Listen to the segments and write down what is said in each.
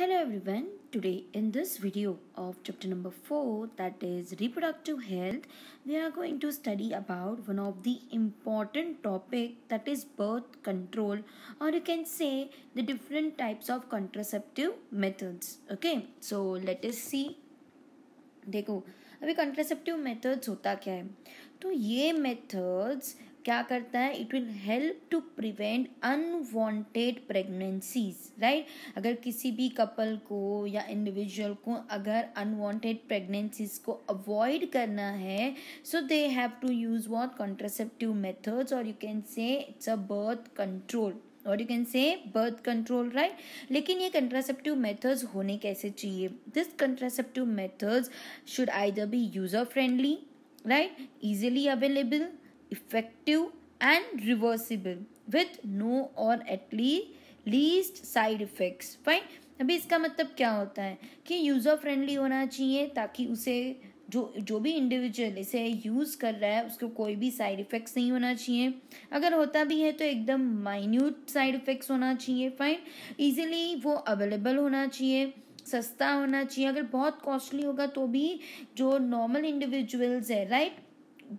Hello everyone. Today in this video of chapter number 4, that is reproductive health, we are going to study about one of the important topic, that is birth control, or you can say the different types of contraceptive methods. Okay, so let us see. देखो अभी contraceptive methods होता क्या है, तो ये methods क्या करता है, it will help to prevent unwanted pregnancies, right. अगर किसी भी कपल को या इंडिविजुअल को अगर अनवांटेड प्रेगनेंसीज को अवॉइड करना है, so they have to use what contraceptive methods, और you can say it's a birth control, और you can say birth control, right. लेकिन ये कंट्रासेप्टिव मेथड्स होने कैसे चाहिए, this contraceptive methods should either be user friendly, right, easily available, effective and reversible with no और at least least side effects, fine. अभी इसका मतलब क्या होता है कि यूजर फ्रेंडली होना चाहिए, ताकि उसे जो भी इंडिविजुअल इसे यूज़ कर रहा है उसको कोई भी साइड इफ़ेक्ट्स नहीं होना चाहिए, अगर होता भी है तो एकदम माइन्यूट साइड इफ़ेक्ट्स होना चाहिए, फाइन। इजीली वो अवेलेबल होना चाहिए, सस्ता होना चाहिए, अगर बहुत कॉस्टली होगा तो भी जो नॉर्मल इंडिविजुअल्स है, राइट,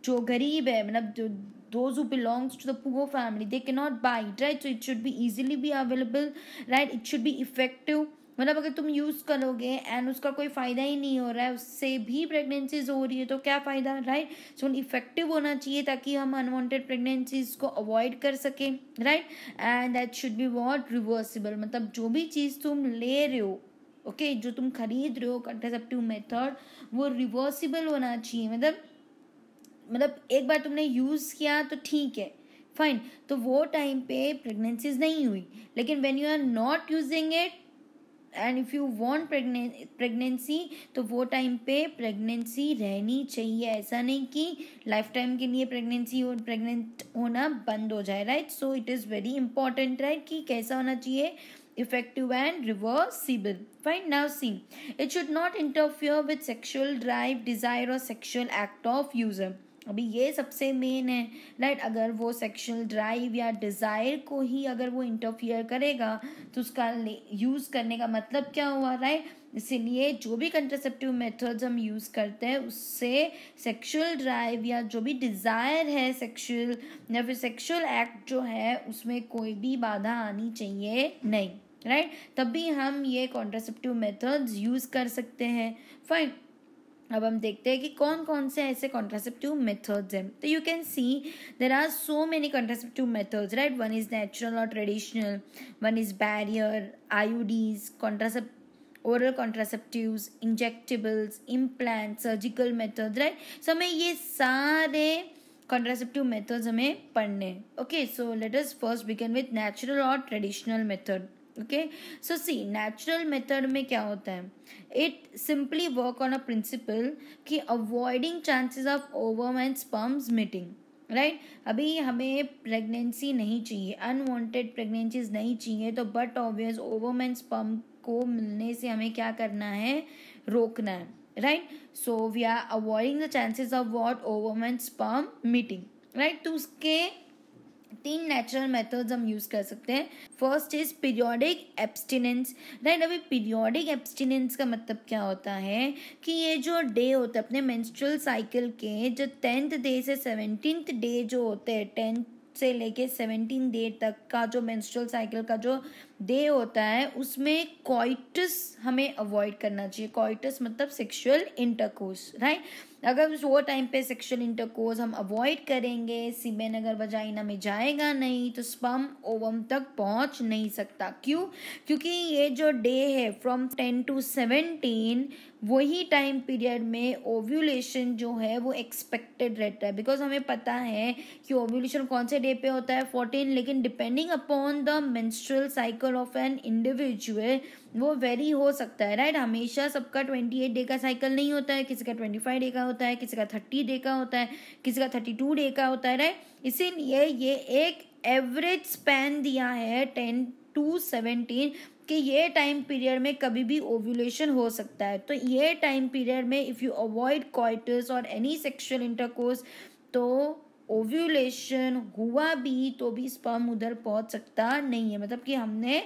जो गरीब है, मतलब जो those who belongs to the poor family, they cannot buy it, right? So it should be easily be available, right? It should be effective, मतलब अगर तुम यूज़ करोगे एंड उसका कोई फ़ायदा ही नहीं हो रहा है, उससे भी प्रेगनेंसीज हो रही है, तो क्या फ़ायदा, राइट। सो इफेक्टिव होना चाहिए ताकि हम अनवांटेड प्रेगनेंसीज को अवॉइड कर सकें, right. And that should be what reversible, मतलब जो भी चीज़ तुम ले रहे हो, ओके, जो तुम खरीद रहे हो कंट्रासेप्टिव मेथड, वो रिवर्सिबल होना चाहिए, मतलब एक बार तुमने यूज़ किया तो ठीक है, फाइन, तो वो टाइम पे प्रेगनेंसीज नहीं हुई, लेकिन when you are not using it and if you want pregnancy, तो वो टाइम पे प्रेगनेंसी रहनी चाहिए, ऐसा नहीं कि लाइफ टाइम के लिए प्रेग्नेंट होना बंद हो जाए, right. So it is very important, right, कि कैसा होना चाहिए, effective and reversible, fine। Now see, it should not interfere with sexual drive, desire or sexual act of user। अभी ये सबसे मेन है, राइट। अगर वो सेक्शुअल ड्राइव या डिज़ायर को ही अगर वो इंटरफियर करेगा तो उसका यूज़ करने का मतलब क्या हुआ, राइट। इसीलिए जो भी कंट्रासेप्टिव मेथड्स हम यूज़ करते हैं उससे सेक्शुअल ड्राइव या जो भी डिज़ायर है सेक्शुअल या फिर सेक्शुअल एक्ट जो है उसमें कोई भी बाधा आनी चाहिए नहीं, राइट। तभी हम ये कॉन्ट्रासेप्टिव मेथड्स यूज़ कर सकते हैं, फाइन। अब हम देखते हैं कि कौन कौन से ऐसे कॉन्ट्रासेप्टिव मेथड्स हैं, तो you can see there are so many contraceptive methods, right. One is natural और traditional, one is barrier, IUDs, oral contraceptives, injectables, implants, surgical methods, right। so हमें ये सारे contraceptive methods हमें पढ़ने, okay। so let us first begin with natural और traditional method, okay। so see, natural method में क्या होता है, it simply work on a principle कि avoiding chances of ovum and sperms meeting, right. अभी हमें प्रेगनेंसी नहीं चाहिए, अनवांटेड प्रेगनेंसीज नहीं चाहिए, तो but obvious ovum and sperm को मिलने से हमें क्या करना है, रोकना है, right. So we are avoiding the chances of what ovum and sperm meeting, right. तो उसके 3 नेचुरल मेथड्स हम यूज़ कर सकते हैं। First is periodic abstinence, right. अभी पीरियोडिक एब्सटिनेंस का मतलब क्या होता है कि ये जो डे होता है अपने मेंस्ट्रुअल साइकिल के, जो 10th डे से 17th डे जो होते हैं, 10 से लेके 17 डे तक का जो मेंस्ट्रुअल साइकिल का जो डे होता है, उसमें कॉइटस हमें अवॉइड करना चाहिए। कॉइटस मतलब सेक्सुअल इंटरकोर्स, राइट। अगर वो टाइम पे सेक्सुअल इंटरकोर्स हम अवॉइड करेंगे, सीमेन अगर वजाइना में जाएगा नहीं तो स्पर्म ओवम तक पहुंच नहीं सकता। क्यों? क्योंकि ये जो डे है फ्रॉम 10 to 17, वही टाइम पीरियड में ओव्यूलेशन जो है वो एक्सपेक्टेड रहता है, बिकॉज हमें पता है कि ओव्यूलेशन कौन से डे पे होता है, 14, लेकिन depending upon the menstrual cycle of an individual वो वेरी हो सकता है, राइट। हमेशा सबका 28 डे का साइकिल नहीं होता है, किसी का 25 डे का होता है, किसी का 30 डे का होता है, किसी का 32 डे का होता है, राइट। इसीलिए ये एक एवरेज स्पैन दिया है 10 to 17 कि ये टाइम पीरियड में कभी भी ओव्यूलेशन हो सकता है। तो ये टाइम पीरियड में इफ़ यू अवॉइड कॉइटस और एनी सेक्सुअल इंटरकोर्स, तो ओव्यूलेशन हुआ भी तो भी स्पर्म उधर पहुंच सकता नहीं है, मतलब कि हमने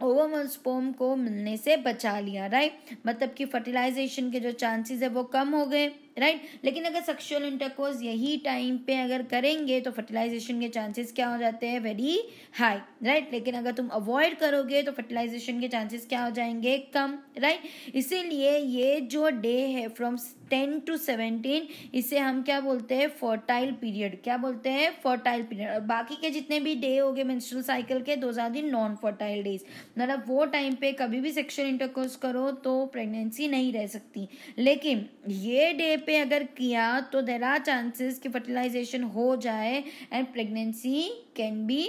ओवम और स्पर्म को मिलने से बचा लिया, राइट। मतलब कि फर्टिलाइजेशन के जो चांसेस है वो कम हो गए, राइट। लेकिन अगर सेक्सुअल इंटरकोर्स यही टाइम पे अगर करेंगे तो फर्टिलाइजेशन के चांसेस क्या हो जाते हैं, वेरी हाई, राइट। लेकिन अगर तुम अवॉइड करोगे तो फर्टिलाइजेशन के चांसेस क्या हो जाएंगे, कम, राइट। इसीलिए ये जो डे है फ्रॉम 10 to 17, इसे हम क्या बोलते हैं, फर्टाइल पीरियड। क्या बोलते हैं, फर्टाइल पीरियड। और बाकी के जितने भी डे हो गए मेंस्ट्रुअल साइकिल के, those are the non fertile days. मतलब वो टाइम पे कभी भी सेक्सुअल इंटरकोर्स करो तो प्रेगनेंसी नहीं रह सकती। लेकिन ये डे पे अगर किया तो देयर आर चांसेस कि फर्टिलाइजेशन हो जाए and pregnancy can be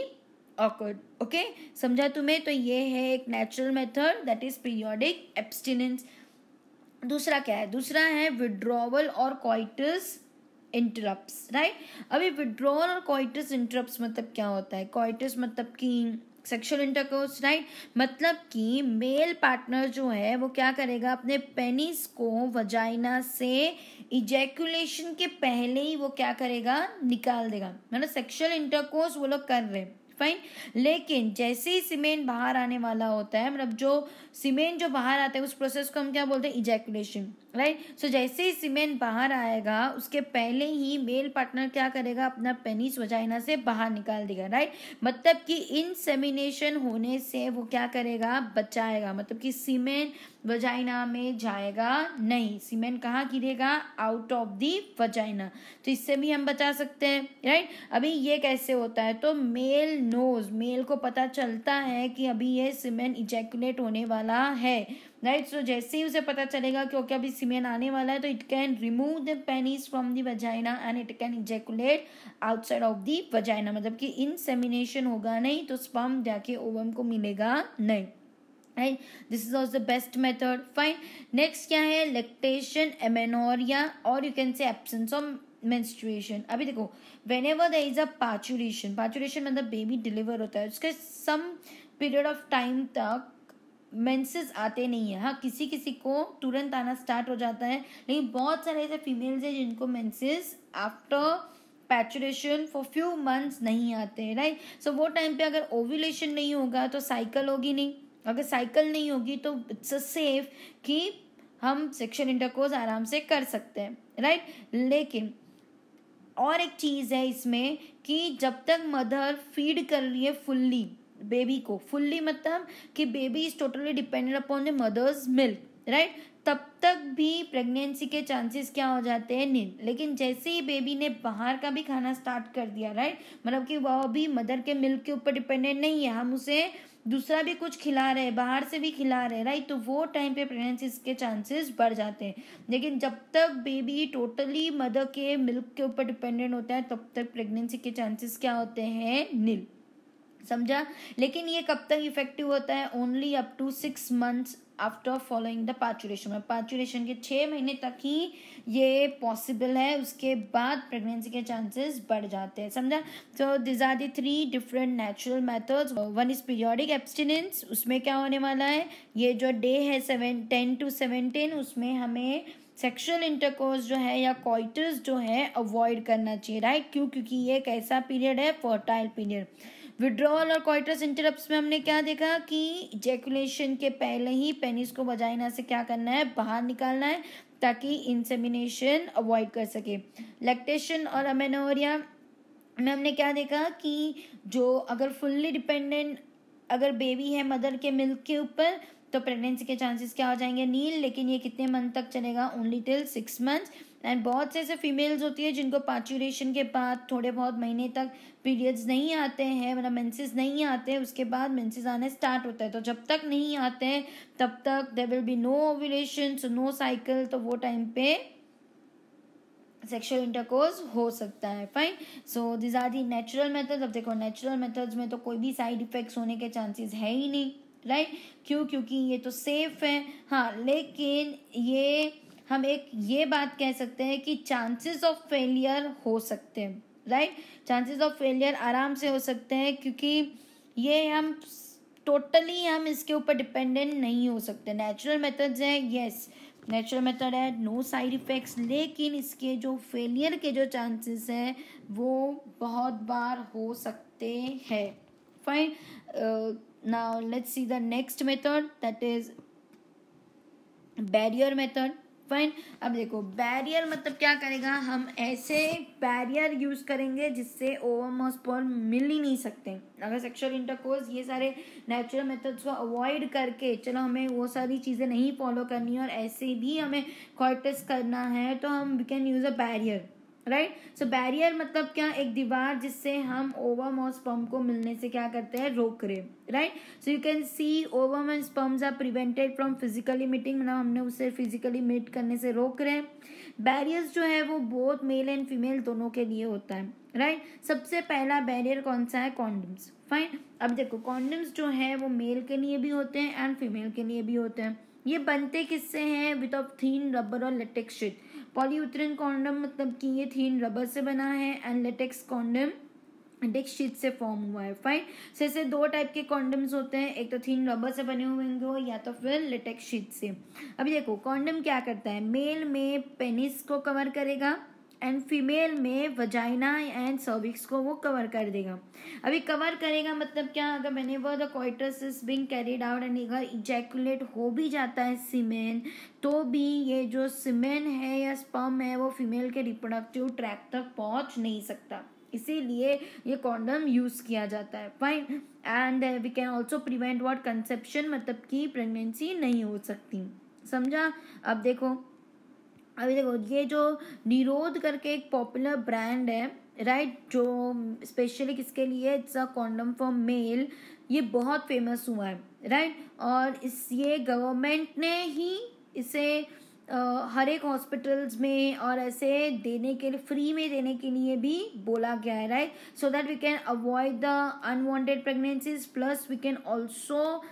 awkward. Okay, समझा तुम्हें। तो ये है एक natural method, that is periodic abstinence. दूसरा क्या है, दूसरा है विड्रॉवल और कोइटस इंटरप्ट्स, राइट। अभी विड्रॉवल और कोइटस इंटरप्ट्स मतलब क्या होता है, कोइटस मतलब कि सेक्सुअल इंटरकोर्स, राइट। मतलब कि मेल पार्टनर जो है वो क्या करेगा, अपने पेनिस को वजाइना से इजैकुलेशन के पहले ही वो क्या करेगा, निकाल देगा। मतलब सेक्सुअल इंटरकोर्स वो लोग कर रहे हैं, फाइन। लेकिन जैसे ही सीमेन बाहर आने वाला होता है, मतलब जो सीमेन जो बाहर आता है उस प्रोसेस को हम क्या बोलते हैं, इजैकुलेशन, राइट। सो जैसे ही सीमेन बाहर आएगा उसके पहले ही मेल पार्टनर क्या करेगा, अपना पेनिस वजाइना से बाहर निकाल देगा, राइट। मतलब कि इंसेमिनेशन होने से वो क्या करेगा, बचाएगा। मतलब कि सीमेन वजाइना में जाएगा नहीं, सीमेन कहाँ गिरेगा, आउट ऑफ दी वजाइना। तो इससे भी हम बचा सकते हैं, राइट। अभी ये कैसे होता है, तो मेल नोज, मेल को पता चलता है कि अभी ये सीमेन इजैकुलेट होने वाला है, राइट। सो जैसे ही उसे पता चलेगा कि ओके अभी सीमेन आने वाला है, तो it can remove the penis from the vagina and it can ejaculate outside of the vagina. मतलब कि इंसेमिनेशन होगा नहीं तो स्पर्म जाके ओवम को मिलेगा नहीं, right. This is also the best method, fine. Next क्या है, लैक्टेशन, एमेनोरिया और you can say absence of menstruation. अभी देखो, whenever there is a parturition, parturition मतलब बेबी डिलीवर होता है, उसके सम पीरियड ऑफ टाइम तक मेंसेस आते नहीं है। हाँ, किसी किसी को तुरंत आना स्टार्ट हो जाता है, लेकिन बहुत सारे ऐसे फीमेल्स हैं जिनको menses after parturition for few months नहीं आते हैं, राइट। सो वो टाइम पे अगर ओव्यूलेशन नहीं होगा तो साइकिल होगी नहीं, अगर साइकिल नहीं होगी तो इट्स अ सेफ कि हम सेक्सुअल इंटरकोर्स आराम से कर सकते हैं, राइट। लेकिन और एक चीज़ है इसमें कि जब तक मदर फीड कर रही है फुल्ली बेबी को, फुल्ली मतलब कि baby is totally dependent upon the mother's milk, right, तब तक भी प्रेगनेंसी के चांसेस क्या हो जाते हैं, नील। लेकिन जैसे ही बेबी ने बाहर का भी खाना स्टार्ट कर दिया, राइट, मतलब कि वह भी मदर के मिल्क के ऊपर डिपेंडेंट नहीं है, हम उसे दूसरा भी कुछ खिला रहे हैं, बाहर से भी खिला रहे हैं, राइट, तो वो टाइम पे प्रेगनेंसी के चांसेस बढ़ जाते हैं। लेकिन जब तक बेबी टोटली मदर के मिल्क के ऊपर डिपेंडेंट होता है तब तक प्रेगनेंसी के चांसेस क्या होते हैं, नील, समझा। लेकिन ये कब तक इफेक्टिव होता है, only up to 6 months after following the parturition. Parturition के 6 महीने तक ही ये पॉसिबल है, उसके बाद प्रेगनेंसी के चांसेस बढ़ जाते हैं, समझा। So this are the 3 different natural methods. One is periodic abstinence, उसमें क्या होने वाला है, ये जो डे है 10 to 17, उसमें हमें सेक्सुअल इंटरकोर्स जो है या कॉइटस जो है अवॉइड करना चाहिए, राइट। क्यों, क्योंकि ये एक ऐसा पीरियड है, फर्टाइल पीरियड। विड्रॉल और कॉइटस इंटरप्ट्स में हमने क्या देखा कि इजैकुलेशन के पहले ही पेनिस को वजाइना से क्या करना है, बाहर निकालना है ताकि इंसेमिनेशन अवॉइड कर सके। लैक्टेशन और अमेनोरिया में हमने क्या देखा कि जो अगर फुल्ली डिपेंडेंट अगर बेबी है मदर के मिल्क के ऊपर तो प्रेगनेंसी के चांसेस क्या हो जाएंगे, नील। लेकिन ये कितने मंथ तक चलेगा, ओनली टिल 6 months। एंड बहुत से ऐसे फीमेल्स होती है जिनको पार्चुरेशन के बाद थोड़े बहुत महीने तक पीरियड्स नहीं आते हैं, मतलब मेंसेस नहीं आते हैं, उसके बाद मेंसेस आने स्टार्ट होता है। तो जब तक नहीं आते हैं तब तक there will be no ovulation, so no cycle, तो वो टाइम पे सेक्सुअल इंटरकोर्स हो सकता है, fine. So this are the natural methods. अब देखो नेचुरल मेथड्स में तो कोई भी साइड इफेक्ट्स होने के चांसेस है ही नहीं, राइट। क्यों, क्योंकि ये तो सेफ है। हाँ, लेकिन ये हम एक ये बात कह सकते हैं कि चांसेस ऑफ फेलियर हो सकते हैं, राइट। चांसेस ऑफ फेलियर आराम से हो सकते हैं क्योंकि ये हम टोटली हम इसके ऊपर डिपेंडेंट नहीं हो सकते। नेचुरल मेथड्स हैं, यस नेचुरल मेथड है, नो साइड इफेक्ट्स, लेकिन इसके जो फेलियर के जो चांसेस हैं वो बहुत बार हो सकते हैं, fine. Now let's see the next method, that is barrier method. Fine. अब देखो बैरियर मतलब क्या करेगा, हम ऐसे बैरियर यूज करेंगे जिससे ओवम और स्पर्म मिल ही नहीं सकते. अगर सेक्सुअल इंटरकोर्स ये सारे नेचुरल मेथड्स को अवॉइड करके चलो हमें वो सारी चीज़ें नहीं फॉलो करनी और ऐसे भी हमें कॉइटस करना है तो हम we can use a barrier. Right. So barrier मतलब क्या, एक दीवार जिससे हम ओवम और स्पर्म को मिलने से क्या करते हैं, रोक रहे. Right. So you can see ovum and sperms are prevented from physically meeting, मतलब हमने उसे फिजिकली मीट करने से रोक रहे हैं. बैरियर्स जो है वो बोथ मेल एंड फीमेल दोनों के लिए होता है. राइट. सबसे पहला बैरियर कौन सा है, कॉन्डम्स. फाइन. अब देखो कॉन्डम्स जो है वो मेल के लिए भी होते हैं एंड फीमेल के लिए भी होते हैं. ये बनते किससे हैं, विद ऑफ थीन रबर और लेटेक्स शीट. पॉलीयूथेरिन कॉन्डम मतलब कि ये थीन रबर से बना है and latex condom latex sheet से फॉर्म हुआ है. फाइन. से ऐसे दो टाइप के कॉन्डम्स होते हैं, एक तो थीन रबर से बने हुए होंगे या तो फिर लेटेक्स शीट से. अभी देखो कॉन्डम क्या करता है, मेल में पेनिस को कवर करेगा एंड फीमेल में वजाइना एंड सर्विक्स को वो कवर कर देगा. अभी कवर करेगा मतलब क्या, अगर whenever the coitus is being carried out and अगर इजैकुलेट हो भी जाता है सीमेन, तो भी ये जो सीमेन है या स्पर्म है वो फीमेल के रिप्रोडक्टिव ट्रैक तक पहुंच नहीं सकता. इसीलिए ये कॉन्डम यूज किया जाता है. Fine. And we can also prevent what, conception, मतलब कि प्रेगनेंसी नहीं हो सकती. समझा. अब देखो अभी देखो ये जो निरोध करके एक पॉपुलर ब्रांड है, राइट, जो स्पेशली किसके लिए, it's a condom for male. ये बहुत फेमस हुआ है. राइट. और इस ये गवर्नमेंट ने ही इसे हर एक हॉस्पिटल्स में और ऐसे देने के लिए, फ्री में देने के लिए भी बोला गया है. Right. So that we can avoid the unwanted pregnancies, plus we can also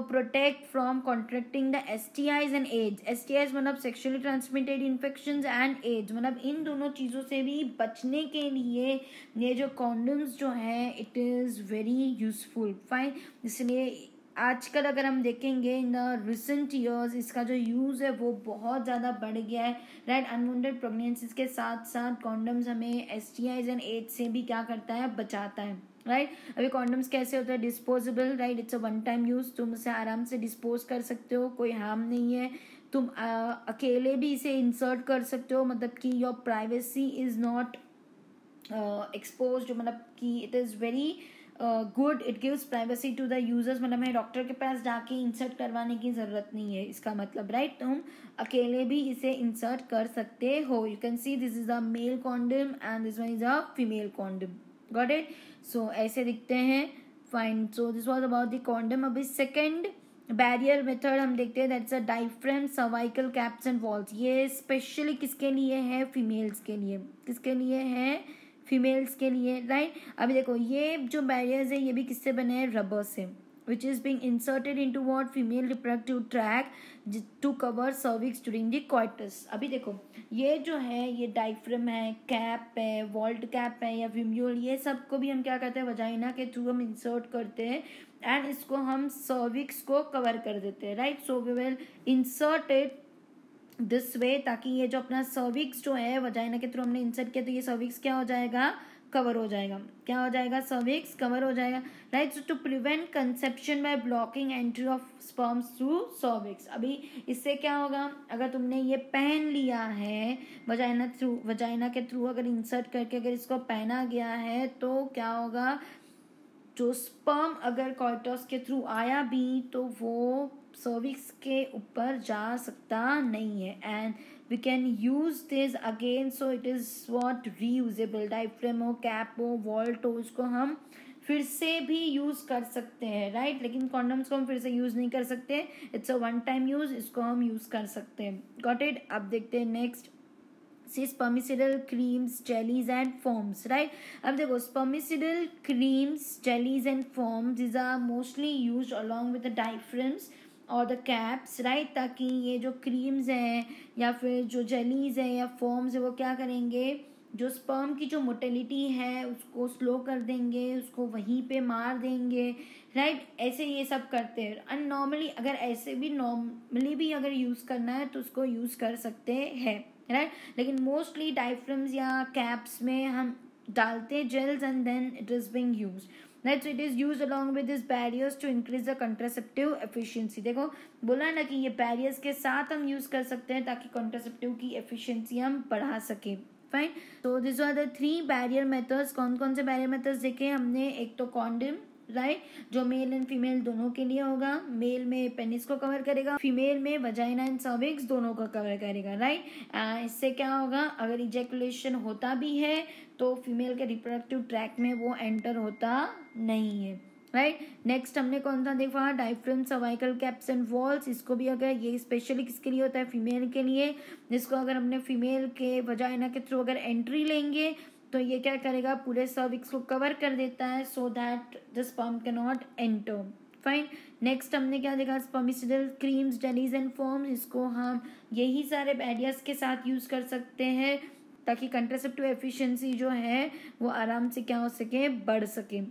protect from contracting the STIs and AIDS. STIs मतलब sexually transmitted infections and AIDS, मतलब इन दोनों चीज़ों से भी बचने के लिए ये जो condoms जो है it is very useful. Fine. इसलिए आजकल अगर हम देखेंगे इन द रिसेंट ईयर्स इसका जो यूज़ है वो बहुत ज़्यादा बढ़ गया है. राइट. अनवांटेड प्रेगनेंसीज के साथ साथ कॉन्डम्स हमें STIs एंड एड्स से भी क्या करता है, बचाता है. राइट. अभी कॉन्डम्स कैसे होता है, disposable. Right. It's a one time use, तुम उसे आराम से डिस्पोज कर सकते हो, कोई हार्म नहीं है. तुम अकेले भी इसे इंसर्ट कर सकते हो, मतलब कि your privacy is not expose, मतलब कि it is very good, it gives privacy to the users. मतलब हमें डॉक्टर के पास जाके इंसर्ट करवाने की ज़रूरत नहीं है इसका मतलब. राइट. तुम अकेले भी इसे इंसर्ट कर सकते हो. You can see this is a male condom and this one is a female condom. Got it. So ऐसे दिखते हैं. Fine. So this was about the condom. अभी सेकेंड बैरियर मेथड हम देखते हैं, that's a diaphragm cervical caps and vaults. ये specially किसके लिए है, फीमेल्स के लिए. किसके लिए है, फीमेल्स के लिए. राइट. अभी देखो ये जो बैरियर्स है ये भी किससे बने हैं, रबर से, which is being inserted into what, female reproductive tract to cover cervix during the coitus. अभी देखो ये जो है ये डायफ्राम है, कैप है, वॉल्ट कैप है या विम्यूल, ये सब को भी हम क्या करते हैं, वजाइना के थ्रू हम इंसर्ट करते हैं एंड इसको हम सर्विक्स को कवर कर देते हैं. Right. So we will insert it this way, ताकि ये जो अपना सर्विक्स जो है वजाइना के थ्रू हमने इंसर्ट किया तो ये सर्विक्स क्या हो जाएगा, कवर हो जाएगा. क्या हो जाएगा, सर्विक्स कवर हो जाएगा. Right. So to prevent conception by blocking entry of sperms through cervix. अभी इससे क्या होगा, अगर तुमने ये पहन लिया है वजाइना के थ्रू अगर इंसर्ट करके अगर इसको पहना गया है तो क्या होगा, जो स्पर्म अगर कॉइटस के थ्रू आया भी तो वो सर्विक्स के ऊपर जा सकता नहीं है. And we can use this again. So it is what, reusable. Diaphragm हो, कैप हो, वॉल्ट हो, उसको हम फिर से भी यूज कर सकते हैं. राइट. लेकिन कॉन्डम्स को हम फिर से यूज नहीं कर सकते, it's a one time use, इसको हम यूज कर सकते हैं. Got it. अब देखते हैं next, spermicidal creams, jellies and foams. Right. अब देखो spermicidal creams, jellies and foams, these are mostly used along with the diaphragms और द कैप्स. राइट. ताकि ये जो क्रीम्स हैं या फिर जो जेलीज हैं या फॉर्म्स है वो क्या करेंगे, जो स्पर्म की जो मोटेलिटी है उसको स्लो कर देंगे, उसको वहीं पे मार देंगे. राइट. ऐसे ये सब करते हैं. एंड नॉर्मली अगर ऐसे भी नॉर्मली भी अगर यूज़ करना है तो उसको यूज़ कर सकते हैं. राइट. लेकिन मोस्टली डायफ्राम्स या कैप्स में हम डालते gels and then it is being used. Right. So it is use along with this barriers to increase the contraceptive efficiency. देखो बोला ना कि ये बैरियर्स के साथ हम यूज कर सकते हैं ताकि कंट्रासेप्टिव की एफिशिएंसी हम बढ़ा सके. फाइन. तो this are the 3 barrier methods. कौन कौन से बैरियर मेथड्स देखे हमने? एक तो कॉन्डम, राइट, जो मेल एंड फीमेल दोनों के लिए होगा. मेल में पेनिस को कवर करेगा, फीमेल में वजाइना एंड सर्विक्स दोनों को कवर करेगा, राइट. इससे क्या होगा? अगर इजैकुलेशन होता भी है तो फीमेल के रिप्रोडक्टिव ट्रैक में वो एंटर होता नहीं है, राइट. नेक्स्ट हमने कौन सा देखा? Diaphragm, cervical caps and walls. इसको भी अगर ये स्पेशली किसके लिए होता है? फीमेल के लिए. जिसको अगर हमने फीमेल के वजाइना के थ्रू अगर एंट्री लेंगे तो ये क्या करेगा? पूरे सर्विक्स को कवर कर देता है so that the sperm can not enter. Fine. Next हमने क्या देखा? स्पर्मिसिडल क्रीम्स, जेलीज एंड फोम्स. इसको हम यही सारे बैरियर्स के साथ यूज कर सकते हैं ताकि कंट्रासेप्टिव एफिशिएंसी जो है वो आराम से क्या हो सके? बढ़ सके.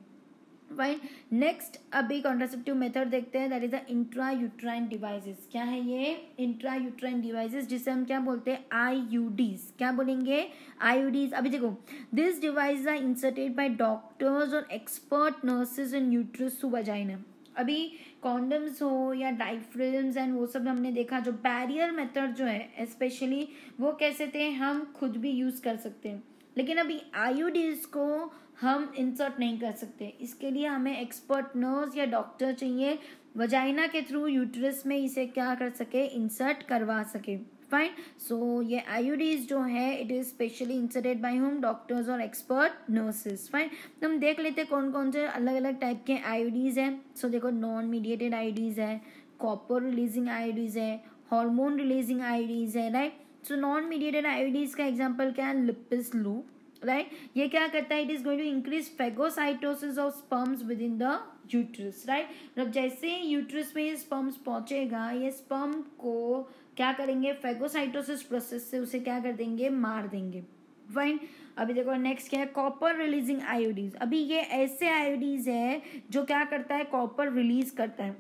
फाइन. नेक्स्ट अभी कॉन्ट्रासेप्टिव मेथड देखते हैं, that is the intra uterine devices. क्या है ये? इंट्रा यूट्राइन डिवाइसेस, जिसे हम क्या बोलते हैं? आईयूडीज. क्या बोलेंगे? आईयूडीज. अभी देखो, this device are inserted by doctors और expert nurses in uterus through vagina. अभी कॉन्डम्स हो या डायफ्राम्स एंड वो सब हमने देखा. जो बैरियर मेथड जो है स्पेशली वो कैसे थे? हम खुद भी यूज कर सकते हैं, लेकिन अभी आईयूडीज को हम इंसर्ट नहीं कर सकते. इसके लिए हमें एक्सपर्ट नर्स या डॉक्टर चाहिए वजाइना के थ्रू यूट्रस में इसे क्या कर सके? इंसर्ट करवा सके. फाइन. सो ये आईयूडीज जो है it is specially inserted by home? Doctors और एक्सपर्ट नर्सेस. फाइन. तो हम देख लेते हैं कौन कौन से अलग अलग टाइप के आईयूडीज हैं. सो देखो, नॉन मीडिएटेड आईयूडीज है, कॉपर रिलीजिंग आईयूडीज है, हार्मोन रिलीजिंग आईयूडीज है, right. So non mediated IUDs का एग्जांपल क्या है? Lippes loop, right. ये क्या करता है? It is going to increase phagocytosis of sperms within the uterus, right. मतलब जैसे यूट्रस में ये स्पर्म्स पहुंचेगा, ये स्पर्म को क्या करेंगे? फेगोसाइटोसिस प्रोसेस से उसे क्या कर देंगे? मार देंगे. फाइन. अभी देखो नेक्स्ट क्या है? Copper releasing IUDs. अभी ये ऐसे आयोडीज है जो क्या करता है? कॉपर रिलीज करता है.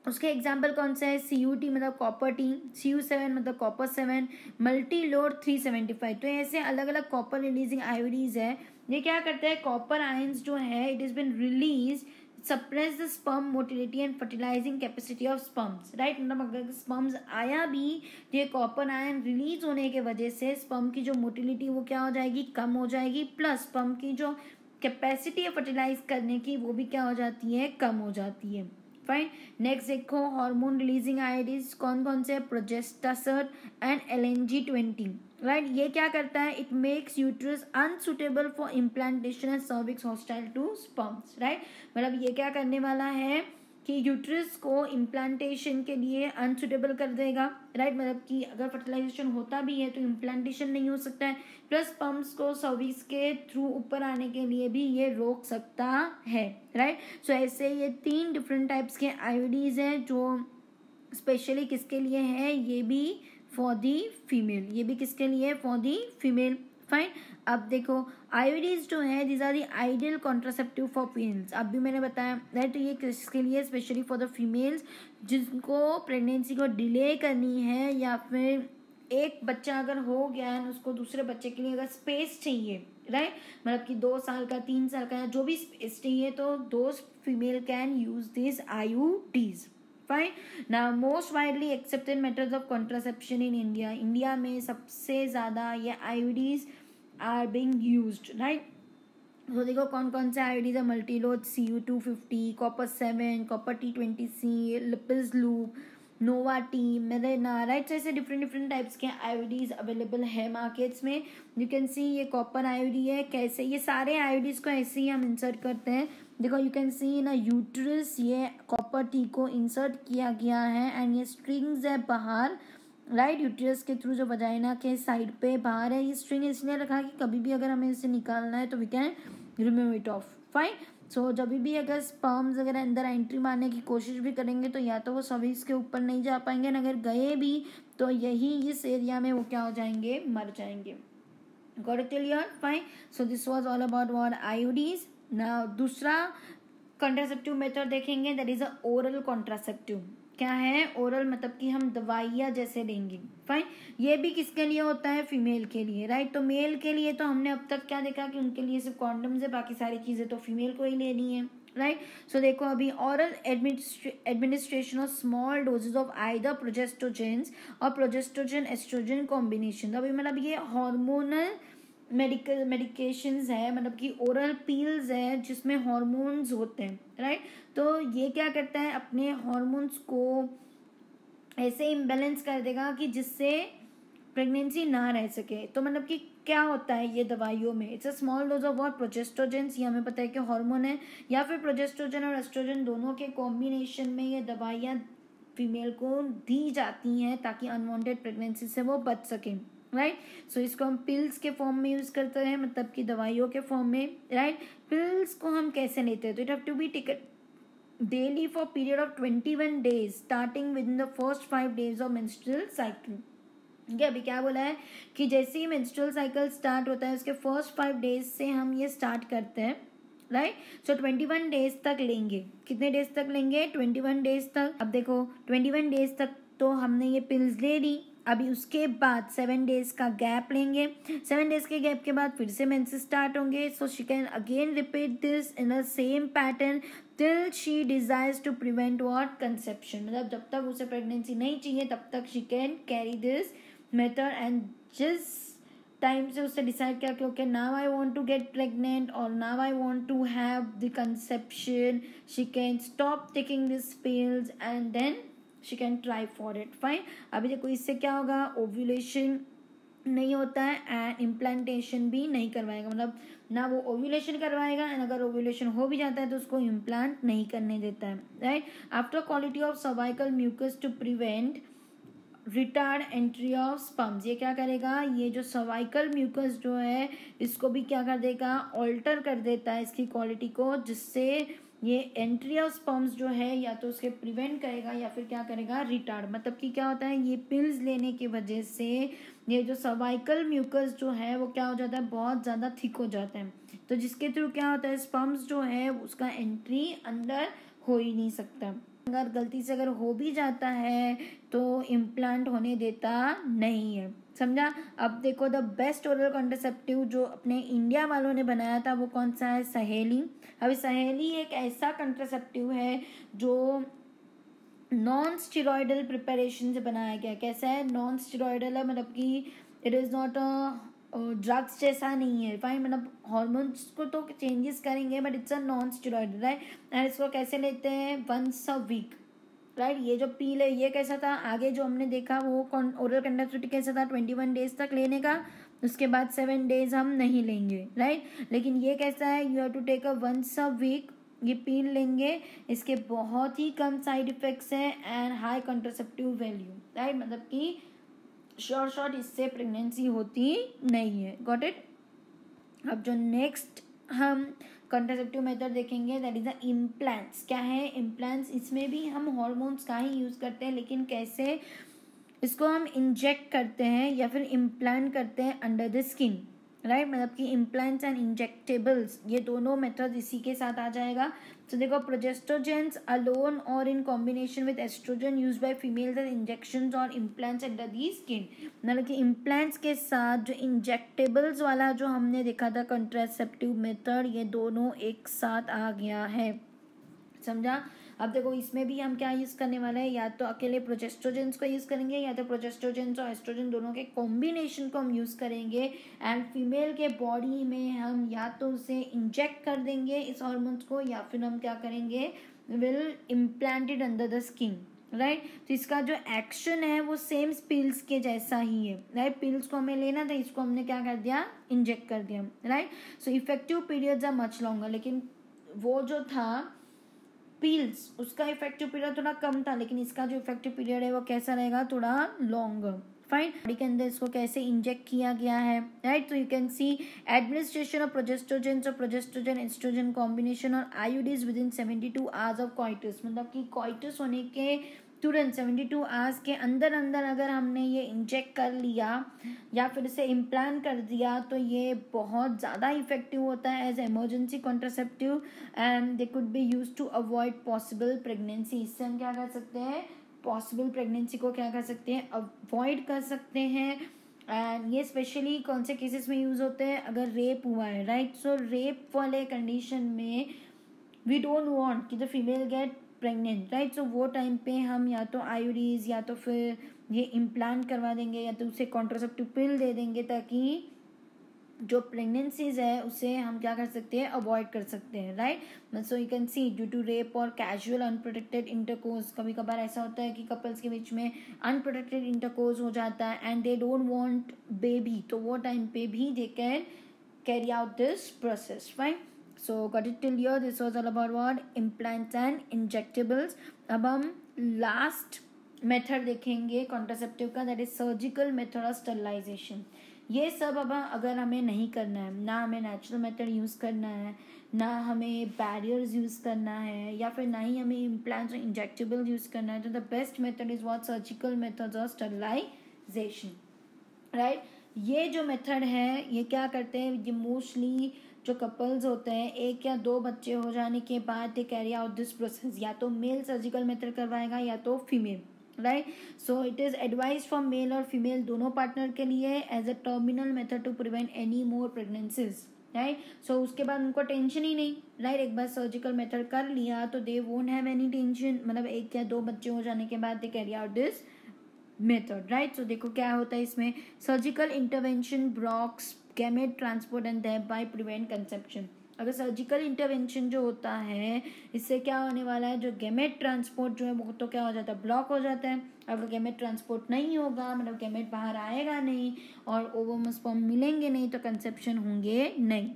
उसके एग्जाम्पल कौन सा है? CUT मतलब कॉपर टी, CU7 मतलब कॉपर 7, मल्टी लोड 375. तो ऐसे अलग अलग कॉपर रिलीजिंग आयोडीज है. ये क्या करते हैं? कॉपर आयंस जो है it is been release suppress the sperm motility and fertilising capacity of sperms, right. मतलब अगर स्पर्म्स आया भी तो ये कॉपर आयन रिलीज होने के वजह से स्पर्म की जो मोटिलिटी वो क्या हो जाएगी? कम हो जाएगी. प्लस स्पर्म की जो कैपेसिटी है फर्टिलाइज करने की वो भी क्या हो जाती है? कम हो जाती है. फाइन. नेक्स्ट देखो, हार्मोन रिलीजिंग आयोडीज कौन कौन से? Progestasert and LNG-20, right. ये क्या करता है? It makes uterus unsuitable for implantation and cervix hostile to sperms, right. मतलब ये क्या करने वाला है कि यूट्रस को इम्प्लांटेशन के लिए अनसुटेबल कर देगा, राइट. मतलब कि अगर फर्टिलाइजेशन होता भी है तो इम्प्लांटेशन नहीं हो सकता है. प्लस स्पर्म्स को सर्विक्स के थ्रू ऊपर आने के लिए भी ये रोक सकता है, राइट. सो ऐसे ये 3 डिफरेंट टाइप्स के आयोडीज हैं जो स्पेशली किसके लिए है? ये भी फॉर दी फीमेल. ये भी किसके लिए? For the female. फाइन. अब देखो आयोडीज जो है these are the ideal contraceptive for females. अब भी मैंने बताया, राइट. ये किसके लिए? स्पेशली फॉर द फीमेल्स जिनको प्रेगनेंसी को डिले करनी है या फिर एक बच्चा अगर हो गया है उसको दूसरे बच्चे के लिए अगर स्पेस चाहिए, राइट. मतलब कि 2 साल का, 3 साल का, जो भी स्पेस चाहिए तो those female can use this IUDs. Fine. Now most widely accepted methods of contraception in India. India में सबसे ज्यादा ये IUDs are being used, right. तो देखो कौन कौन से आयोडीज है? Multiload CU250, copper 7, copper T20C, Lippes loop, Nova T, Mirena, right. ऐसे डिफरेंट टाइप्स के आयोडीज अवेलेबल है मार्केट्स में. यू कैन सी ये कॉपर आयोडी है. कैसे? ये सारे आयोडीज को ऐसे ही हम इंसर्ट करते हैं. देखो यू कैन सी ना यूट्रस ये कॉपर टी को इंसर्ट किया गया है एंड ये स्ट्रिंग्स है बाहर, राइट. यूट्रस के थ्रू जो वजाइना के साइड पे बाहर है. ये स्ट्रिंग इसलिए रखा कि कभी भी अगर हमें इसे निकालना है तो we can remove it off. Fine. So जब भी अगर स्पर्म्स अगर अंदर एंट्री मारने की कोशिश भी करेंगे तो या तो वो सर्विक्स के ऊपर नहीं जा पाएंगे, अगर गए भी तो यही इस एरिया में वो क्या हो जाएंगे? मर जाएंगे. Got it clear? Fine. So this was all about what आयोडीज. Now दूसरा कॉन्ट्रासेप्टिव मेथड देखेंगे, that is a oral contraceptive. क्या है, ओरल मतलब कि हम दवाइयाँ जैसे लेंगे। फाइन, ये भी किसके लिए होता है, फीमेल के लिए, राइट। तो मेल के लिए तो हमने अब तक क्या देखा कि उनके लिए सिर्फ कॉन्डम्स है, बाकी सारी चीज़ें तो फीमेल को ही लेनी है, राइट। सो देखो अभी oral administration of small doses of either progestogens और प्रोजेस्टोजन एस्ट्रोजन कॉम्बिनेशन। अभी मतलब ये हार्मोनल मेडिकेशंस है, मतलब कि ओरल पील्स है जिसमें हार्मोन्स होते हैं, राइट। तो ये क्या करता है, अपने हार्मोन्स को ऐसे इम्बैलेंस कर देगा कि जिससे प्रेगनेंसी ना रह सके। तो मतलब कि क्या होता है ये दवाइयों में, it's a small dose of what, progestogens, ये हमें पता है कि हार्मोन है, या फिर प्रोजेस्टोजन और एस्ट्रोजन दोनों के कॉम्बिनेशन में ये दवाइयाँ फीमेल को दी जाती हैं ताकि अनवांटेड प्रेगनेंसी से वो बच सकें, राइट। सो इसको हम पिल्स के फॉर्म में यूज करते हैं, मतलब कि दवाइयों के फॉर्म में, राइट। पिल्स को हम कैसे लेते हैं, तो it have to be taken daily for period of 21 days starting within the first 5 days of menstrual cycle। ठीक है, अभी क्या बोला है कि जैसे ही मेंस्ट्रुअल साइकिल स्टार्ट होता है उसके फर्स्ट 5 डेज से हम ये स्टार्ट करते हैं, राइट। सो 21 डेज तक लेंगे, कितने डेज तक लेंगे, 21 डेज तक। अब देखो 21 डेज तक तो हमने ये पिल्स ले ली, अभी उसके बाद 7 डेज का गैप लेंगे, 7 डेज के गैप के बाद फिर से मेंसेस स्टार्ट होंगे। So she can again repeat this in the same pattern till she desires to prevent what, conception. मतलब जब तक उसे प्रेगनेंसी नहीं चाहिए तब तक she can carry this method, and जिस टाइम से उससे डिसाइड किया कि okay now I want to get pregnant और now I want to have the conception, she can stop taking this pills and then she can try for it. Fine, अभी देखो इससे क्या होगा, ओव्यूलेशन नहीं होता है एंड इम्प्लांटेशन भी नहीं करवाएगा, मतलब ना वो ओव्यूलेशन करवाएगा, एंड अगर ओव्यूलेशन हो भी जाता है तो उसको इम्प्लांट नहीं करने देता है, right. After quality of cervical mucus to prevent retard entry of sperms, ये क्या करेगा, ये जो सर्वाइकल म्यूकस जो है इसको भी क्या कर देगा, ऑल्टर कर देता है इसकी क्वालिटी को, जिससे ये एंट्री ऑफ स्पर्म्स जो है या तो उसके प्रिवेंट करेगा या फिर क्या करेगा, रिटार्ड। मतलब कि क्या होता है, ये पिल्स लेने की वजह से ये जो सर्वाइकल म्यूकस जो है वो क्या हो जाता है, बहुत ज़्यादा थिक हो जाता है, तो जिसके थ्रू क्या होता है, स्पर्म्स जो है उसका एंट्री अंदर हो ही नहीं सकता। अगर गलती से अगर हो भी जाता है तो इम्प्लांट होने देता नहीं है, समझा। अब देखो द बेस्ट ओरल कॉन्ट्रासेप्टिव जो अपने इंडिया वालों ने बनाया था वो कौन सा है, सहेली। अभी सहेली एक ऐसा कॉन्ट्रासेप्टिव है जो नॉन स्टेरॉयडल प्रिपरेशन से बनाया गया। कैसा है, नॉन स्टेरॉयडल है, मतलब कि it is not a drugs जैसा नहीं है, फाइन, मतलब हॉर्मोन्स को तो चेंजेस करेंगे but it's a non steroidal, right. And इसको कैसे लेते हैं, वंस अ वीक, राइट। ये जो पील है ये कैसा था, आगे जो हमने देखा वो ओरल कंट्रासेप्टिव कैसा था, 21 डेज तक लेने का, उसके बाद 7 डेज हम नहीं लेंगे, राइट। लेकिन ये कैसा है, you have to take a once a week, ये पील लेंगे, इसके बहुत ही कम साइड इफेक्ट्स हैं and high contraceptive value, right. मतलब कि शॉर्ट इससे प्रेगनेंसी होती नहीं है, गॉट इट। अब जो नेक्स्ट हम कंट्रासेप्टिव मेथड देखेंगे दैट इज द इम्प्लांट्स। क्या है इम्प्लांट्स, इसमें भी हम हॉर्मोन्स का ही यूज़ करते हैं, लेकिन कैसे, इसको हम इंजेक्ट करते हैं या फिर इम्प्लांट करते हैं अंडर द स्किन, राइट। मतलब कि इम्प्लांट्स एंड इंजेक्टेबल्स ये दोनों मेथड इसी के साथ आ जाएगा। तो देखो प्रोजेस्टोजेंस अलोन और in combination with estrogen use by females as injections और इम्प्लांट्स अंडर दी स्किन। मतलब कि इम्प्लांट्स के साथ जो इंजेक्टेबल्स वाला जो हमने देखा था कंट्रासेप्टिव मेथड, ये दोनों एक साथ आ गया है, समझा। अब देखो इसमें भी हम क्या यूज़ करने वाले हैं, या तो अकेले प्रोजेस्ट्रोजेंस को यूज़ करेंगे या तो प्रोजेस्ट्रोजेंस और एस्ट्रोजन दोनों के कॉम्बिनेशन को हम यूज़ करेंगे, एंड फीमेल के बॉडी में हम या तो उसे इंजेक्ट कर देंगे इस हॉर्मोन्स को, या फिर हम क्या करेंगे, will implanted under the skin, right. तो इसका जो एक्शन है वो सेम पिल्स के जैसा ही है, राइट। पिल्स को हमें लेना था, इसको हमने क्या कर दिया, इंजेक्ट कर दिया, right. So effective periods are much longer, लेकिन वो जो था पिल्स उसका इफेक्टिव पीरियड थोड़ा कम था, लेकिन इसका जो इफेक्टिव पीरियड है वो कैसा रहेगा, थोड़ा लॉन्गर, फाइन। बॉडी के अंदर इसको कैसे इंजेक्ट किया गया है, राइट। तो you can see administration of progestogens और प्रोजेस्ट्रोजन एस्ट्रोजन कॉम्बिनेशन और IUDs within 72 hours of coitus. मतलब कि कॉइटस होने के तुरंत 72 आवर्स के अंदर अंदर अगर हमने ये इंजेक्ट कर लिया या फिर इसे इम्प्लांट कर दिया तो ये बहुत ज़्यादा इफेक्टिव होता है as emergency contraceptive, and they could be use to avoid possible pregnancy. इससे हम क्या कर सकते हैं, पॉसिबल प्रेगनेंसी को क्या कर सकते हैं, अवॉइड कर सकते हैं। एंड ये स्पेशली कौन से केसेस में यूज़ होते हैं, अगर रेप हुआ है, राइट। सो रेप वाले कंडीशन में वी डोंट वांट कि the female get pregnant, right. So वो टाइम पे हम या तो आईयूडीज या तो फिर ये इम्प्लांट करवा देंगे या तो उसे कॉन्ट्रासेप्टिव पिल दे देंगे, ताकि जो प्रेगनेंसीज है उसे हम क्या कर सकते हैं, अवॉइड कर सकते हैं, right. So you can see due to rape और कैजुअल अनप्रोटेक्टेड इंटरकोर्स, कभी कभार ऐसा होता है कि कपल्स के बीच में अनप्रोटेक्टेड इंटरकोर्स हो जाता है and they don't want baby, तो वो टाइम पे भी they can carry out this process, fine. So got it till here, this was all about what, implants and injectables. अब हम लास्ट मेथड देखेंगे कॉन्ट्रासेप्टिव का, that is surgical method of sterilization. ये सब अब अगर हमें नहीं करना है, ना हमें नेचुरल मेथड यूज़ करना है, ना हमें बैरियर्स यूज़ करना है, या फिर ना ही हमें इम्प्लांट्स और इंजेक्टेबल यूज़ करना है, तो the best method is what, surgical methods of sterilization, right. ये जो मेथड है ये क्या करते हैं, ये मोस्टली जो कपल्स होते हैं, एक या दो बच्चे हो जाने के बाद they carry out this process, या तो मेल सर्जिकल मेथड करवाएगा या तो female, right. So it is advise for male और फीमेल दोनों पार्टनर के लिए as a terminal method to prevent any more pregnancies, right. So उसके बाद उनको टेंशन ही नहीं, राइट। एक बार सर्जिकल मेथड कर लिया तो they won't have any tension, मतलब एक या दो बच्चे हो जाने के बाद they carry out this method, right. So देखो क्या होता है इसमें, surgical intervention blocks gamete transport and thereby prevent conception. अगर सर्जिकल इंटरवेंशन जो होता है, इससे क्या होने वाला है, जो गैमेट ट्रांसपोर्ट जो है वो तो क्या हो जाता है, ब्लॉक हो जाता है। अगर गैमेट ट्रांसपोर्ट नहीं होगा, मतलब गैमेट बाहर आएगा नहीं और ओवम स्पर्म मिलेंगे नहीं, तो कंसेप्शन होंगे नहीं,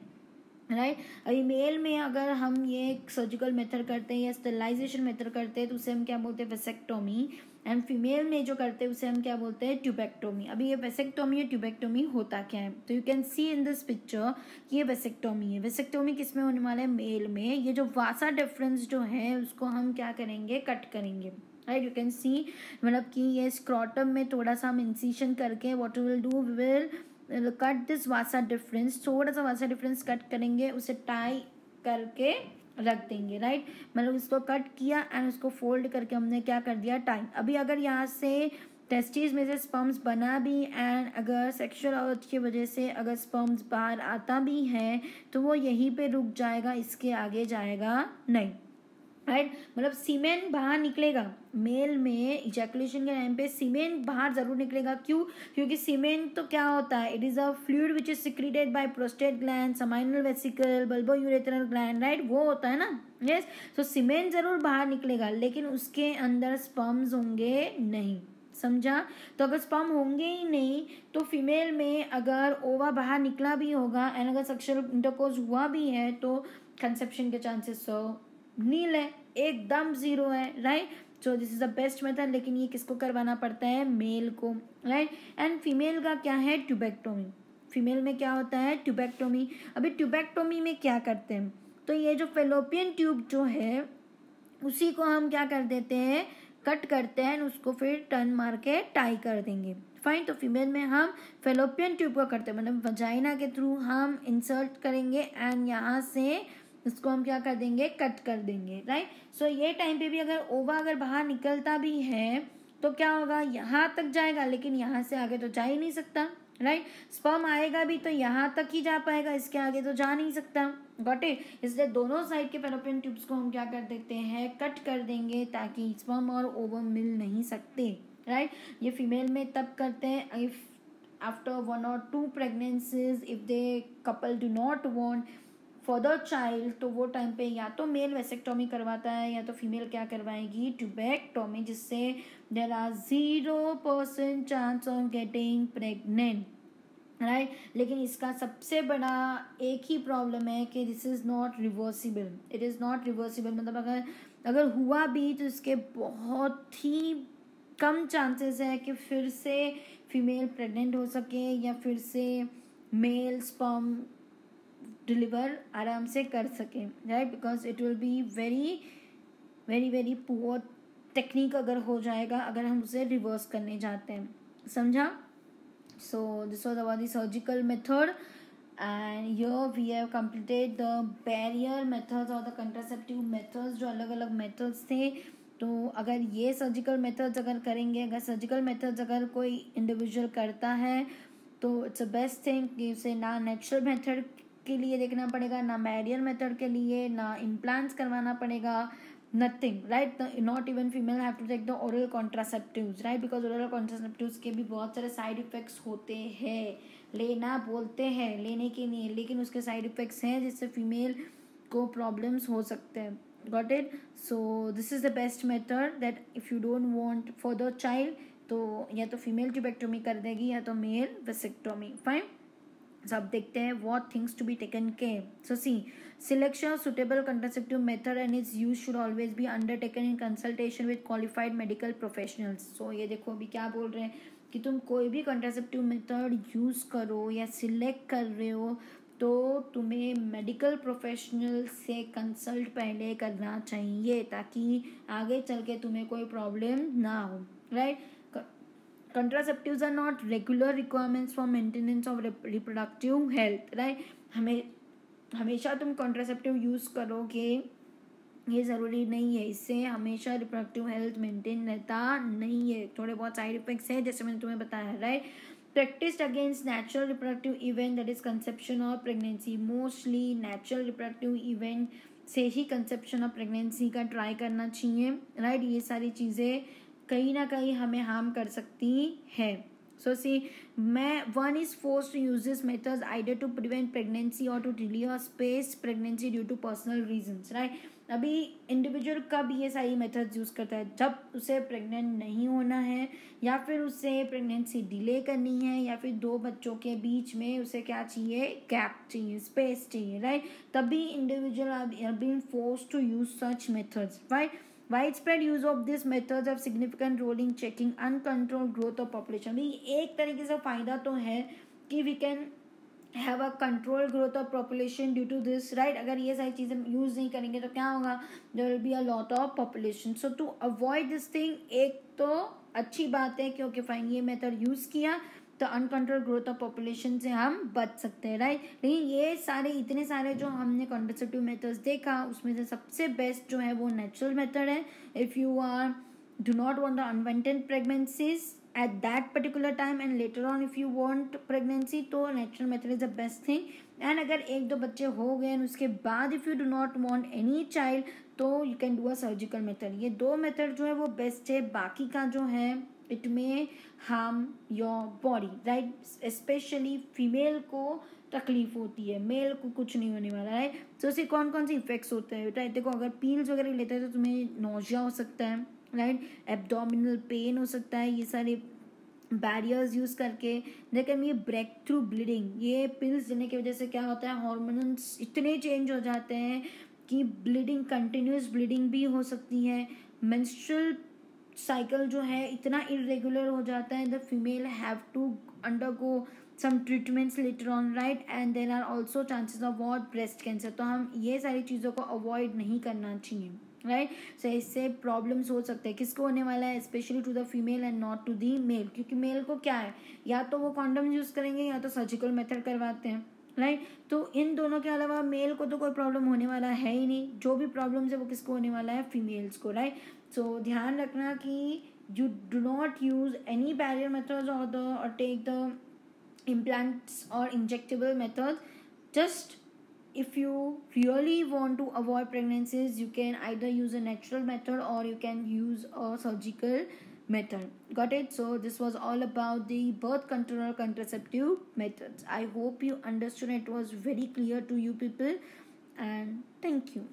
राइट। अभी मेल में अगर हम ये सर्जिकल मेथड करते हैं या स्टेरिलाइजेशन मेथड करते हैं तो उसे हम क्या बोलते हैं, वेसेक्टोमी। एंड फीमेल में जो करते हैं उसे हम क्या बोलते हैं, ट्यूबेक्टोमी। अभी ये वेसेक्टोमी और ट्यूबेक्टोमी होता क्या है, तो you can C in this picture कि ये वेसेक्टोमी है। वेसेक्टोमी किस में होने वाला है, मेल में। ये जो वासा डिफरेंस जो है उसको हम क्या करेंगे, कट करेंगे, राइट। यू कैन सी, मतलब कि ये स्क्रॉटम में थोड़ा सा हम इंसिशन करके what we will do, we will cut this vasa deferens, थोड़ा सा वासा डिफरेंस कट करेंगे, उसे टाई करके रख देंगे, राइट। मतलब उसको कट किया एंड उसको फोल्ड करके हमने क्या कर दिया, टाई। अभी अगर यहाँ से टेस्टिस में से स्पर्म्स बना भी एंड अगर सेक्सुअल अर्ज की वजह से अगर स्पर्म्स बाहर आता भी है तो वो यहीं पे रुक जाएगा, इसके आगे जाएगा नहीं, राइट। मतलब सीमेन बाहर निकलेगा, मेल में इजैकुलेशन के टाइम पे सीमेन बाहर जरूर निकलेगा। क्यों, क्योंकि सीमेन तो क्या होता है, it is a fluid which is secreted by prostate gland, seminal vesicle, bulbourethral gland, right, वो होता है ना, यस। तो सीमेन जरूर बाहर निकलेगा लेकिन उसके अंदर स्पर्म्स होंगे नहीं, समझा। तो अगर स्पर्म होंगे ही नहीं तो फीमेल में अगर ओवा बाहर निकला भी होगा एंड अगर सेक्सुअल इंटरकोर्स हुआ भी है तो कंसेप्शन के चांसेस नील है, एकदम जीरो है, right. So this is the best method, लेकिन ये किसको करवाना पड़ता है, मेल को, राइट। एंड फीमेल का क्या है, ट्यूबेक्टोमी। फीमेल में क्या होता है, ट्यूबेक्टोमी। अभी ट्यूबेक्टोमी में क्या करते हैं, तो ये जो फेलोपियन ट्यूब जो है उसी को हम क्या कर देते हैं, कट करते हैं, उसको फिर टर्न मार के टाई कर देंगे, फाइन। तो फीमेल में हम फेलोपियन ट्यूब को करते हैं, मतलब वजाइना के थ्रू हम इंसर्ट करेंगे एंड यहाँ से इसको हम क्या कर देंगे, कट कर देंगे, राइट। सो ये टाइम पे भी अगर ओवा अगर बाहर निकलता भी है तो क्या होगा, यहाँ तक जाएगा लेकिन यहाँ से आगे तो जा ही नहीं सकता, राइट। स्पर्म आएगा भी तो यहाँ तक ही जा पाएगा, इसके आगे तो जा नहीं सकता, गॉट इट। इसलिए दोनों साइड के फेलोपियन ट्यूब्स को हम क्या कर देते हैं, कट कर देंगे, ताकि स्पर्म और ओवम मिल नहीं सकते, राइट। ये फीमेल में तब करते हैं if after 1 or 2 pregnancies, if they couple do not want further child, तो वो टाइम पे या तो मेल वेसेक्टोमी करवाता है या तो फीमेल क्या करवाएगी, ट्यूबेक्टोमी, जिससे there are 0% chance of getting pregnant, right. लेकिन इसका सबसे बड़ा एक ही प्रॉब्लम है कि this is not reversible, it is not reversible. मतलब अगर हुआ भी तो इसके बहुत ही कम चांसेस है कि फिर से फीमेल प्रेग्नेंट हो सके या फिर से मेल स्पर्म डिलीवर आराम से कर सके, right. Because it will be very very very poor technique अगर हो जाएगा, अगर हम उसे रिवर्स करने जाते हैं, समझा। So this was about the surgical method and here we have completed the barrier methods और द कंट्रासेप्टिव मेथड्स, जो अलग अलग मेथड्स थे तो अगर ये सर्जिकल मेथड्स अगर करेंगे, अगर सर्जिकल मेथड्स अगर कोई इंडिविजुअल करता है तो इट्स अ बेस्ट थिंग कि उसे ना नेचुरल मेथड के लिए देखना पड़ेगा, ना मैरियर मेथड के लिए, ना इम्प्लांट्स करवाना पड़ेगा, nothing, right? Not even female have to take the oral contraceptives, right? Because oral contraceptives के भी बहुत सारे साइड इफेक्ट्स होते हैं, लेना बोलते हैं लेने के लिए, लेकिन उसके साइड इफेक्ट्स हैं जिससे फीमेल को प्रॉब्लम्स हो सकते हैं. Got it? So this is the best method that if you don't want for the child, तो या तो फीमेल ट्यूबेक्टोमी कर देगी या तो मेल वेसेक्टोमी. फाइन. So अब देखते हैं what things to be taken care. So see, selection of suitable contraceptive method and its use should always be undertaken in consultation with qualified medical professionals. So ये देखो अभी क्या बोल रहे हैं कि तुम कोई भी contraceptive method यूज़ करो या सिलेक्ट कर रहे हो तो तुम्हें मेडिकल प्रोफेशनल से कंसल्ट पहले करना चाहिए ताकि आगे चल के तुम्हें कोई प्रॉब्लम ना हो, right? Contraceptives are not regular requirements for maintenance of reproductive health, right? हमेशा तुम contraceptive यूज़ करोगे ये ज़रूरी नहीं है, इससे हमेशा रिप्रोडक्टिव हेल्थ मेंटेन रहता नहीं है, थोड़े बहुत साइड इफेक्ट्स हैं जैसे मैंने तुम्हें बताया, right? Practice against natural reproductive event that is conception और pregnancy. Mostly natural reproductive event से ही कंसेप्शन और प्रेगनेंसी का ट्राई करना चाहिए, राइट? ये सारी चीज़ें कहीं ना कहीं हमें हार्म कर सकती है. So see, one is forced to use this methods either to prevent pregnancy or to delay or space pregnancy due to personal reasons, right? अभी इंडिविजुअल कब ये सारी मेथड्स यूज़ करता है? जब उसे प्रेग्नेंट नहीं होना है या फिर उसे प्रेगनेंसी डिले करनी है या फिर दो बच्चों के बीच में उसे क्या चाहिए? गैप चाहिए, स्पेस चाहिए, राइट? तभी individual are being forced to use such methods, right? Widespread use of these methods have significant role in checking uncontrolled growth of population. भी एक तरीके से फ़ायदा तो है कि we can have a controlled growth of population due to this, right? अगर ये सारी चीज़ें यूज़ नहीं करेंगे तो क्या होगा? There will be a lot of population. So to avoid this thing, एक तो अच्छी बात है क्योंकि फाइन ये मेथड यूज़ किया तो अनकंट्रोल ग्रोथ ऑफ पॉपुलेशन से हम बच सकते हैं, राइट? लेकिन ये सारे इतने सारे जो हमने कॉन्ट्रासेप्टिव मेथड्स देखा उसमें से सबसे बेस्ट जो है वो नेचुरल मेथड है. If you are do not want the unwanted pregnancies at that particular time and later on if you want pregnancy तो natural method is the best thing. And अगर एक दो बच्चे हो गए उसके बाद if you do not want any child तो you can do a surgical method. ये दो मेथड जो है वो बेस्ट है. बाकी का जो है इट में harm your body, right? Specially female को तकलीफ होती है, मेल को कुछ नहीं होने वाला, राइट? तो उससे कौन कौन से इफेक्ट्स होते हैं, राइट? देखो अगर पील्स वगैरह लेते हैं तो तुम्हें नोजिया हो सकता है, राइट? एब्डोमिनल पेन हो सकता है. ये सारे बैरियर्स यूज़ करके लेकिन ये ब्रेक थ्रू ब्लीडिंग, ये पिल्स लेने की वजह से क्या होता है? हार्मोन्स इतने चेंज हो जाते हैं कि ब्लीडिंग, कंटिन्यूस ब्लीडिंग भी हो सकती है. मेंस्ट्रुअल साइकिल जो है इतना इरेगुलर हो जाता है. The female have to undergo some treatments later on, right? And there are also chances of what breast cancer. तो हम ये सारी चीज़ों को अवॉइड नहीं करना चाहिए, राइट? सो इससे प्रॉब्लम्स हो सकते हैं. किसको होने वाला है? Specially to the female and not to the male, क्योंकि मेल को क्या है, या तो वो कॉन्डम यूज़ करेंगे या तो सर्जिकल मेथड करवाते हैं, राइट? तो इन दोनों के अलावा मेल को तो कोई प्रॉब्लम होने वाला है ही नहीं. जो भी प्रॉब्लम्स है वो किसको होने वाला है? फीमेल्स को, राइट? सो ध्यान रखना कि you do not use any barrier methods or take the implants or injectable methods. Just if you really want to avoid pregnancies, you can either use a natural method or you can use a surgical method. Got it? So this was all about the birth control or contraceptive methods. I hope you understood. It was very clear to you people, and thank you.